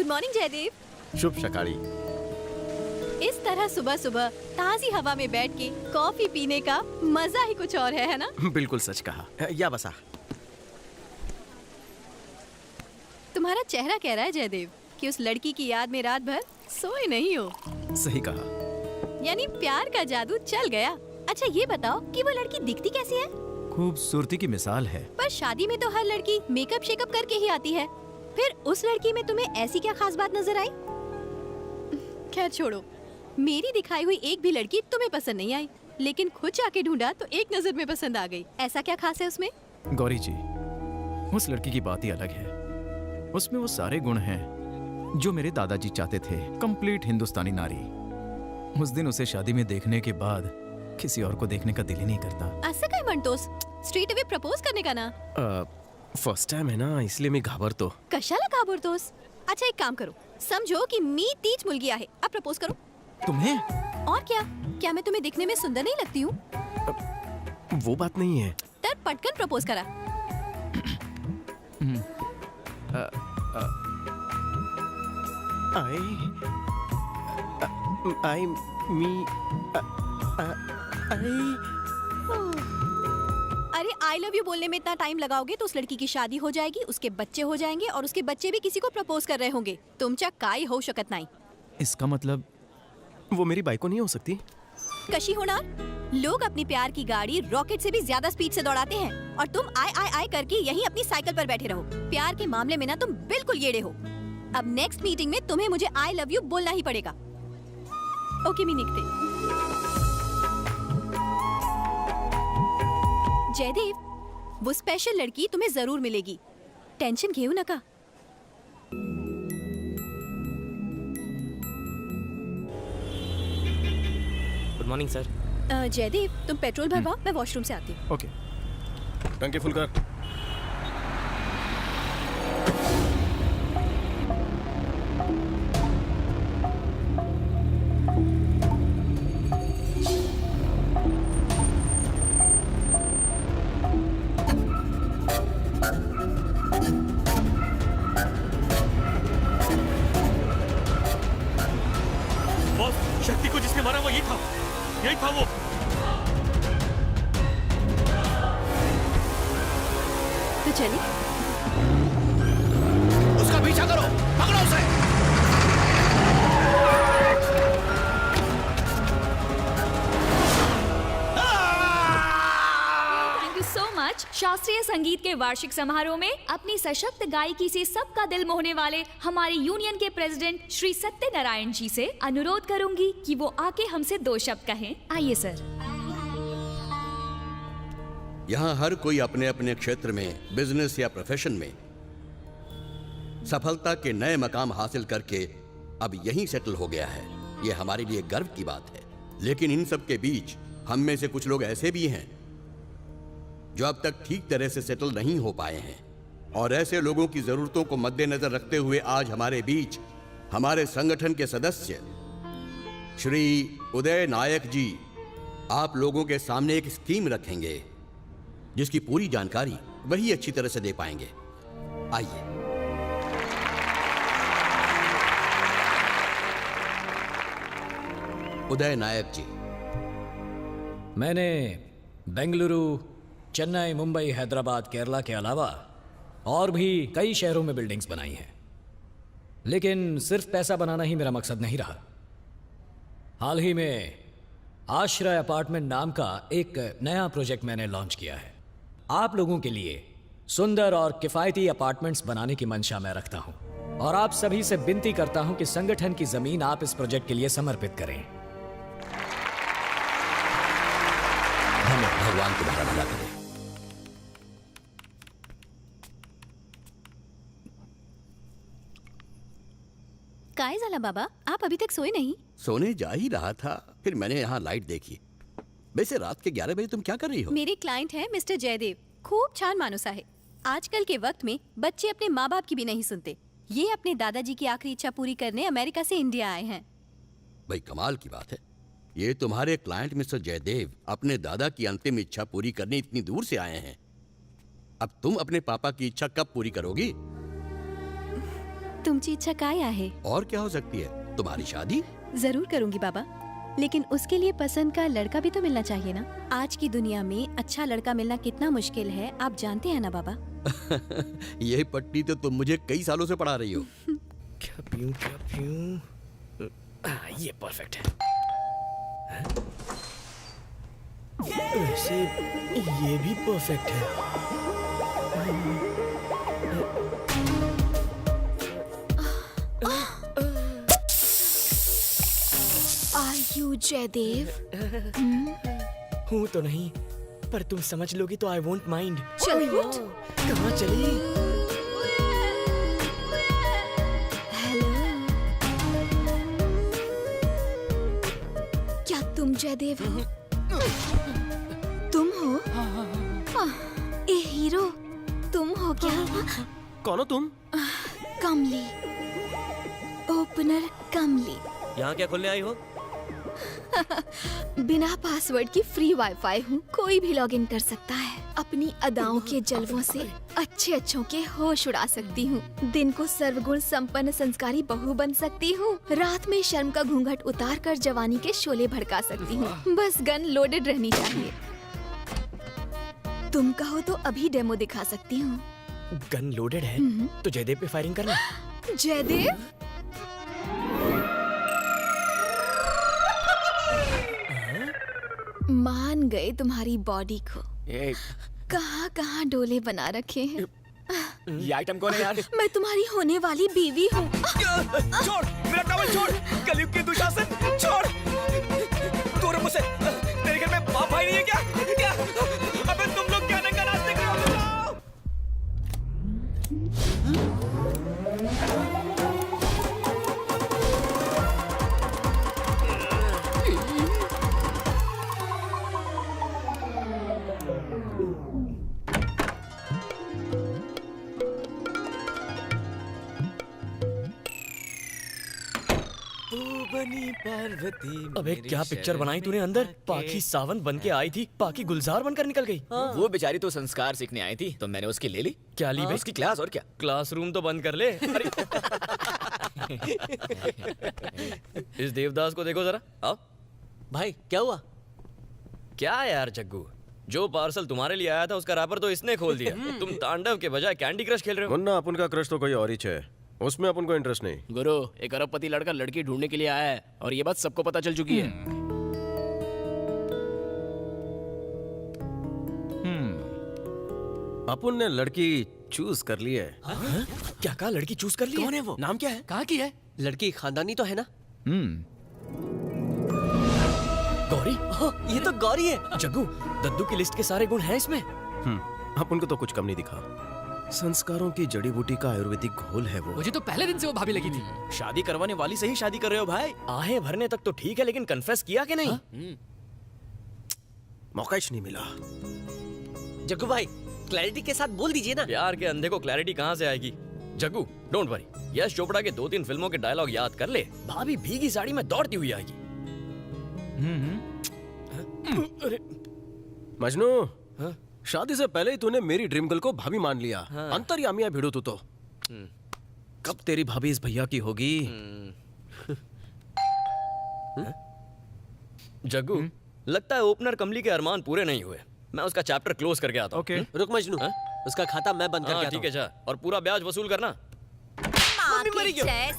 Good morning Jaydev. शुभ सकाळी। इस तरह सुबह सुबह ताजी हवा में बैठ के कॉफी पीने का मजा ही कुछ और है ना? बिल्कुल सच कहा। या बसा। तुम्हारा चेहरा कह रहा है जयदेव कि उस लड़की की याद में रात भर सोए नहीं हो। सही कहा। यानी प्यार का जादू चल गया। अच्छा ये बताओ कि वो लड़की दिखती कैसी है? खूबसूरती की मिसाल है। पर शादी में तो हर लड़की मेकअप शेकअप करके ही आती है। फिर उस लड़की में तुम्हें ऐसी क्या खास बात नजर आई? खैर छोड़ो, मेरी दिखाई हुई एक भी लड़की तुम्हें पसंद नहीं आई, लेकिन खुद जाके ढूंढा तो एक नजर में पसंद आ गई। ऐसा क्या खास है उसमें? गौरी जी, उस लड़की की बात ही अलग है। उसमें वो सारे गुण हैं जो मेरे दादाजी चाहते थे। कंप्लीट हिंदुस्तानी नारी। उस दिन उसे शादी में देखने के बाद किसी और को देखने का दिल ही नहीं करता। असं काय म्हणतोस? स्ट्रेट अवे प्रपोज करने का ना? फर्स्ट टाइम है ना, इसलिए मी घाबरतो। कशाला घाबरतोस? अच्छा एक काम करो, समझो कि मी तीच मुलगी आहे, अब प्रपोज करो। तुम्हें? और क्या मैं तुम्हें दिखने में सुंदर नहीं लगती हूँ? वो बात नहीं है। तर पटकन प्रपोज करा। अरे आई लव यू बोलने में इतना टाइम लगाओगे तो उस लड़की की शादी हो जाएगी, उसके बच्चे हो जाएंगे और उसके बच्चे भी किसी को प्रपोज कर रहे होंगे। तुमच्या काय होऊ शकत नाही। इसका मतलब वो मेरी बाइको नहीं हो सकती? कशी होणार? लोग अपनी प्यार की गाड़ी रॉकेट से भी ज्यादा स्पीड से दौड़ाते हैं और तुम आई करके यहीं अपनी साइकिल पर बैठे रहो। प्यार के मामले में ना तुम बिल्कुल येड़े हो। अब नेक्स्ट मीटिंग में तुम्हें मुझे आई लव यू बोलना ही पड़ेगा। ओके मी निघते। जयदेव, वो स्पेशल लड़की तुम्हें जरूर मिलेगी, टेंशन घेऊ नका। Good morning sir. जयदेव तुम पेट्रोल भरवाओ, मैं वॉशरूम से आती हूँ। ओके। टंकी फुल कर। बॉस, शक्ति को जिसने मारा वो यही था वो। तो चलिए। उसका पीछा करो, पकड़ो उसे। Thank you so much. शास्त्रीय संगीत के वार्षिक समारोह में अपनी सशक्त गायकी से सबका दिल मोहने वाले हमारे यूनियन के प्रेसिडेंट श्री सत्यनारायण जी से अनुरोध करूंगी कि वो आके हमसे 2 शब्द कहें। आइए सर। यहाँ हर कोई अपने अपने क्षेत्र में, बिजनेस या प्रोफेशन में सफलता के नए मकाम हासिल करके अब यहीं सेटल हो गया है। ये हमारे लिए गर्व की बात है। लेकिन इन सब के बीच हम में से कुछ लोग ऐसे भी हैं जो अब तक ठीक तरह से सेटल नहीं हो पाए हैं, और ऐसे लोगों की जरूरतों को मद्देनजर रखते हुए आज हमारे बीच हमारे संगठन के सदस्य श्री उदय नायक जी आप लोगों के सामने एक स्कीम रखेंगे जिसकी पूरी जानकारी वही अच्छी तरह से दे पाएंगे। आइए। उदय नायक जी। मैंने बेंगलुरु, चेन्नई, मुंबई, हैदराबाद, केरला के अलावा और भी कई शहरों में बिल्डिंग्स बनाई हैं, लेकिन सिर्फ पैसा बनाना ही मेरा मकसद नहीं रहा। हाल ही में आश्रय अपार्टमेंट नाम का एक नया प्रोजेक्ट मैंने लॉन्च किया है। आप लोगों के लिए सुंदर और किफायती अपार्टमेंट्स बनाने की मंशा मैं रखता हूं, और आप सभी से विनती करता हूं कि संगठन की जमीन आप इस प्रोजेक्ट के लिए समर्पित करें। भगवान तुम्हारा भला करे। काय झाला बाबा, आप अभी तक सोए नहीं? सोने जा ही रहा था, फिर मैंने यहाँ लाइट देखी। वैसे रात के 11 बजे तुम क्या कर रही हो? मेरे क्लाइंट है मिस्टर जयदेव, खूब छान मानुस आहे। आजकल के वक्त में बच्चे अपने माँ बाप की भी नहीं सुनते। ये अपने दादाजी की आखिरी इच्छा पूरी करने अमेरिका से इंडिया आए हैं। भाई कमाल की बात है। ये तुम्हारे क्लाइंट मिस्टर जयदेव अपने दादा की अंतिम इच्छा पूरी करने इतनी दूर से आए हैं। अब तुम अपने पापा की इच्छा कब पूरी करोगी? तुमची इच्छा काय आहे? और क्या हो सकती है, तुम्हारी शादी? जरूर करूंगी बाबा, लेकिन उसके लिए पसंद का लड़का भी तो मिलना चाहिए ना। आज की दुनिया में अच्छा लड़का मिलना कितना मुश्किल है, आप जानते हैं ना बाबा। यही पट्टी तो तुम मुझे कई सालों से पढ़ा रही हो। क्या पीऊं? ये परफेक्ट है। वैसे ये भी परफेक्ट है। Are you Jaidev? हूँ तो नहीं, पर तुम समझ लोगी तो आई वोंट माइंड। चल उठ। कहाँ चली? हेलो, क्या तुम जयदेव हो? तुम हो? ए हीरो, तुम हो क्या? कौन हो तुम? कमली, ओपनर कमली। यहाँ क्या खोलने आई हो? बिना पासवर्ड की फ्री वाईफाई हूँ, कोई भी लॉगिन कर सकता है। अपनी अदाओं के जलवों से अच्छे अच्छों के होश उड़ा सकती हूँ। दिन को सर्वगुण संपन्न संस्कारी बहू बन सकती हूँ। रात में शर्म का घूंघट उतार कर जवानी के शोले भड़का सकती हूँ। बस गन लोडेड रहनी चाहिए। तुम कहो तो अभी डेमो दिखा सकती हूँ। गन लोडेड है तो जयदेव पे फायरिंग करना। जयदेव, मान गए तुम्हारी बॉडी को। कहाँ कहाँ डोले बना रखे हैं। ये आइटम कौन है यार? मैं तुम्हारी होने वाली बीवी हूँ। छोड़ मेरा टॉवल, छोड़ कलयुग के दुशासन, छोड़ दूर मुझसे। तेरे घर में बाप भाई नहीं है क्या? क्या? अबे तुम लोग क्या नंगा नाचते हो? पार्वती। अबे क्या पिक्चर बनाई तूने अंदर? पाखी सावन बन के आई थी, पाखी गुलजार बनकर निकल गई। वो बेचारी तो संस्कार सीखने आई थी, तो मैंने उसकी ले ली। क्या ली बे? उसकी क्लास, और क्या। क्लासरूम तो बंद कर ले। अरे इस देवदास को देखो जरा, आओ। भाई क्या हुआ? क्या यार जग्गू, जो पार्सल तुम्हारे लिए आया था उसका रैपर तो इसने खोल दिया। तुम तांडव के बजाय कैंडी क्रश खेल रहे हो। मुन्ना, अपन का क्रश तो कोई और ही है, उसमें अपन को इंटरेस्ट नहीं। गुरु, एक अरबपति लड़का लड़की ढूंढने के लिए आया है और ये बात सबको पता चल चुकी है। अपन ने लड़की चूज कर ली है। क्या कहा? लड़की चूज कर ली? कौन है वो? नाम क्या है? कहाँ की है? लड़की खानदानी तो है ना? गौरी। ये तो गौरी है। जग्गू, दद्दू की लिस्ट के सारे गुण हैं इसमें। अपन को तो कुछ कम नहीं दिखा। संस्कारों की जड़ी बूटी का आयुर्वेदिक घोल है वो। मुझे तो पहले दिन से वो भाभी लगी थी। शादी करवाने वाली से ही शादी कर रहे हो भाई? आहें भरने तक तो ठीक है, लेकिन कन्फेस किया कि नहीं? मौका ही नहीं मिला। जग्गू भाई, क्लैरिटी के साथ बोल दीजिए ना। प्यार के अंधे को क्लैरिटी कहाँ से आएगी? जग्गू, डोंट वरी, यश चोपड़ा के 2-3 फिल्मों के डायलॉग याद कर ले, भाभी भीगी साड़ी में दौड़ती हुई आएगी। अरे मजनू, शादी से पहले ही तूने मेरी ड्रीम गर्ल को भाभी मान लिया। अंतर्यामी है भिड़ो तू तो। कब तेरी भाभी इस भैया की होगी? जग्गू, लगता है ओपनर कमली के अरमान पूरे नहीं हुए। मैं उसका चैप्टर क्लोज करके आता हूँ। रुक मजनू, उसका खाता मैं बंद करके आता ठीक है, जा, और पूरा ब्याज वसूल करना।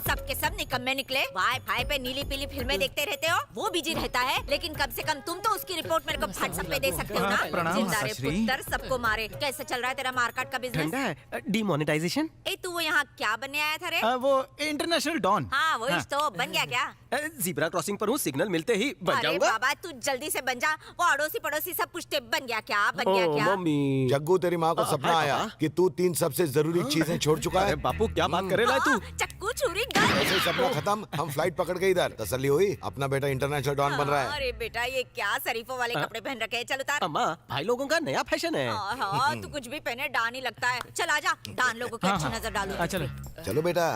सबके सब निकम्मे निकले। वाईफाई पे नीली पीली फिल्में देखते रहते हो, वो बिजी रहता है, लेकिन कम से कम तुम तो उसकी रिपोर्ट मेरे को व्हाट्सएप पे दे सकते हो ना। जिंदा रे पुत्र, सबको मारे। कैसे चल रहा है तेरा मार्केट का बिजनेस? ठंडा है। डीमोनेटाइजेशन? ए, तू वो यहाँ क्या बनने आया था रे? वो इंटरनेशनल डॉन। हाँ, वो तो बन गया क्या? जीब्रा क्रॉसिंग पर हूँ, सिग्नल मिलते ही बन अरे जाऊंगा। बाबा, तू जल्दी से बन जा। वो अड़ोसी पड़ोसी सब पूछते बन गया क्या, बन गया क्या? मम्मी। जग्गू, तेरी माँ को सपना आया कि तू 3 सबसे जरूरी चीजें छोड़ चुका है। बापू क्या बात करे ला तू? चक्कू छुरी गन। ऐसे सपना खत्म, हम फ्लाइट पकड़ के इधर। तसल्ली हुई, अपना बेटा इंटरनेशनल डॉन बन रहा है। अरे बेटा, ये क्या शरीफों वाले कपड़े पहन रखे हैं? चल उतार। अम्मा, भाई लोगों का नया फैशन है। हाँ, तू कुछ भी पहने डान ही लगता है। चल आजा, डान लोगों की अच्छी नजर डालू। चलो। चलो बेटा।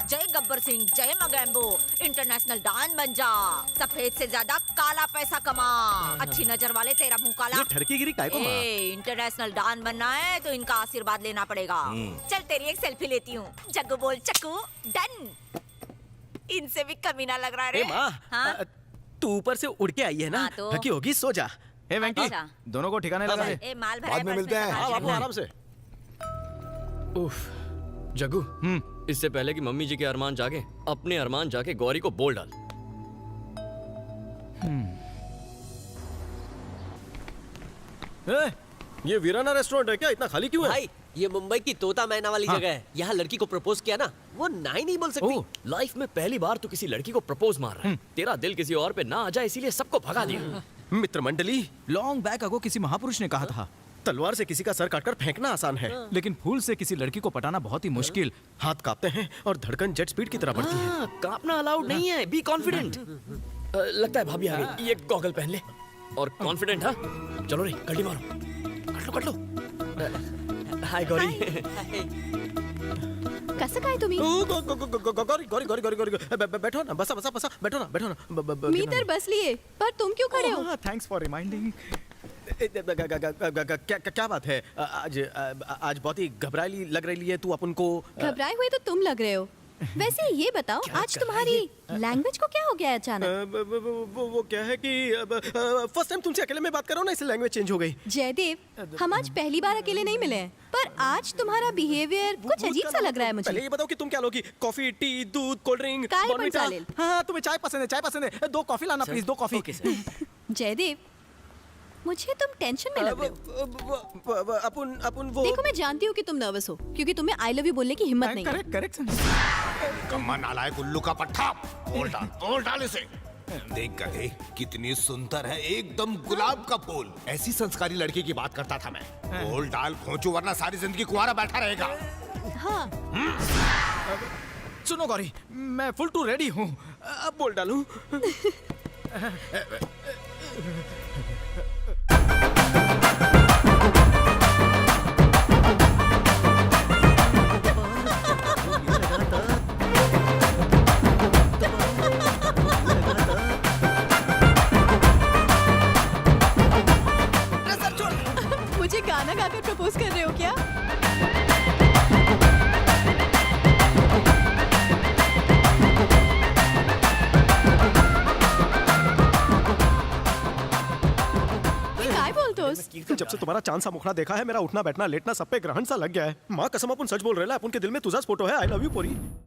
जय गब्बर सिंह, जय मगैम्बो, इंटरनेशनल डॉन बन जा, सफेद से ज्यादा काला पैसा कमा, अच्छी नजर वाले तेरा मुंह काला। ये ठरकीगिरी काय को माँ? इंटरनेशनल डॉन बनना है तो इनका आशीर्वाद लेना पड़ेगा। चल तेरी एक सेल्फी लेती हूँ। जग्गू बोल चक्कू, डन। इनसे भी कमीना लग रहा है रे। माँ, हाँ? तू ऊपर से उड़ के आई है ना, हाँ तो? थकी होगी, सो जा। हे वेंकी, अच्छा। दोनों को ठिकाने लगा दे। ए माल भरा बाद में मिलते हैं। हाँ बाबू, आराम से। उफ, जग्गू, इससे पहले कि मम्मी जी के अरमान जागे, अपने अरमान जाके गौरी को बोल डाल। ये वीराना रेस्टोरेंट है क्या? इतना खाली क्यों है? भाई ये मुंबई की तोता मैना वाली जगह है। यहाँ लड़की को प्रपोज किया ना, वो नहीं नहीं बोल सकती। ओह, लाइफ में पहली बार तो किसी लड़की को प्रपोज मार रहा है। तेरा दिल किसी और पे ना आ जाए इसीलिए सबको भगा दिया। मित्र मंडली, लॉन्ग बैक अगो किसी महापुरुष ने कहा था, तलवार से किसी का सर काटकर फेंकना आसान है, लेकिन फूल से किसी लड़की को पटाना बहुत ही मुश्किल। हाथ कांपते हैं और धड़कन जेट स्पीड की तरह बढ़ती है। हाँ, कांपना अलाउड नहीं है, बी कॉन्फिडेंट। लगता है भाभी आ गई, ये गॉगल पहन ले और कॉन्फिडेंट। हाँ चलो रे, गड्डी मारो, कट लो। हाय गौरी। कसं काय तुम्ही? गौरी गौरी गौरी गौरी गौरी बैठो ना, बसा बसा बसा, बैठो ना, बैठो ना। मी तर बसलीये, पर तुम क्यों खड़े हो? Thanks for reminding. क्या बात है? आज बहुत ही घबराई लग रही है तू अपन को। घबराए हुए तो तुम लग रहे हो। वैसे ये बताओ, आज तुम्हारी लैंग्वेज को क्या हो गया अचानक? वो क्या है कि फर्स्ट टाइम तुमसे अकेले में बात कर रहा हूँ ना, इसलिए लैंग्वेज चेंज हो गई। जयदेव, हम आज पहली बार अकेले नहीं मिले हैं, पर आज तुम्हारा बिहेवियर कुछ अजीब सा लग रहा है पहले मुझे। ये बताओ कि तुम क्या लोगी? कॉफी, टी, दूध, कोल्ड ड्रिंक, काय पण बॉर्नविटा? चालेल। हाँ, तुम्हें चाय पसंद है? चाय पसंद है? 2 कॉफी लाना प्लीज, 2 कॉफी। जयदेव, मुझे तुम टेंशन में लग रहे हो। अपन वो देखो, मैं जानती हूँ कि तुम नर्वस हो, क्योंकि तुम्हें आई लव यू बोलने की हिम्मत नहीं है। Correct correct. कम्मा नालायक उल्लू का पट्टा। बोल डाल इसे। देख गधे, कितनी सुंदर है, एकदम गुलाब का फूल। ऐसी संस्कारी लड़की की बात करता था मैं। बोल डाल खोचू, वरना सारी जिंदगी कुंवारा बैठा रहेगा। हाँ, सुनो गौरी, मैं फुल टू रेडी हूँ। अब बोल डालूं? मुझे गाना गाकर प्रपोज कर रहे हो क्या? ये काय बोलतोस? जब से तुम्हारा चांद सा मुखड़ा देखा है, मेरा उठना बैठना लेटना सब पे ग्रहण सा लग गया है। माँ कसम, अपन सच बोल रहे हैं, अपन के दिल में तुझाच फोटो है। आई लव यू पोरी।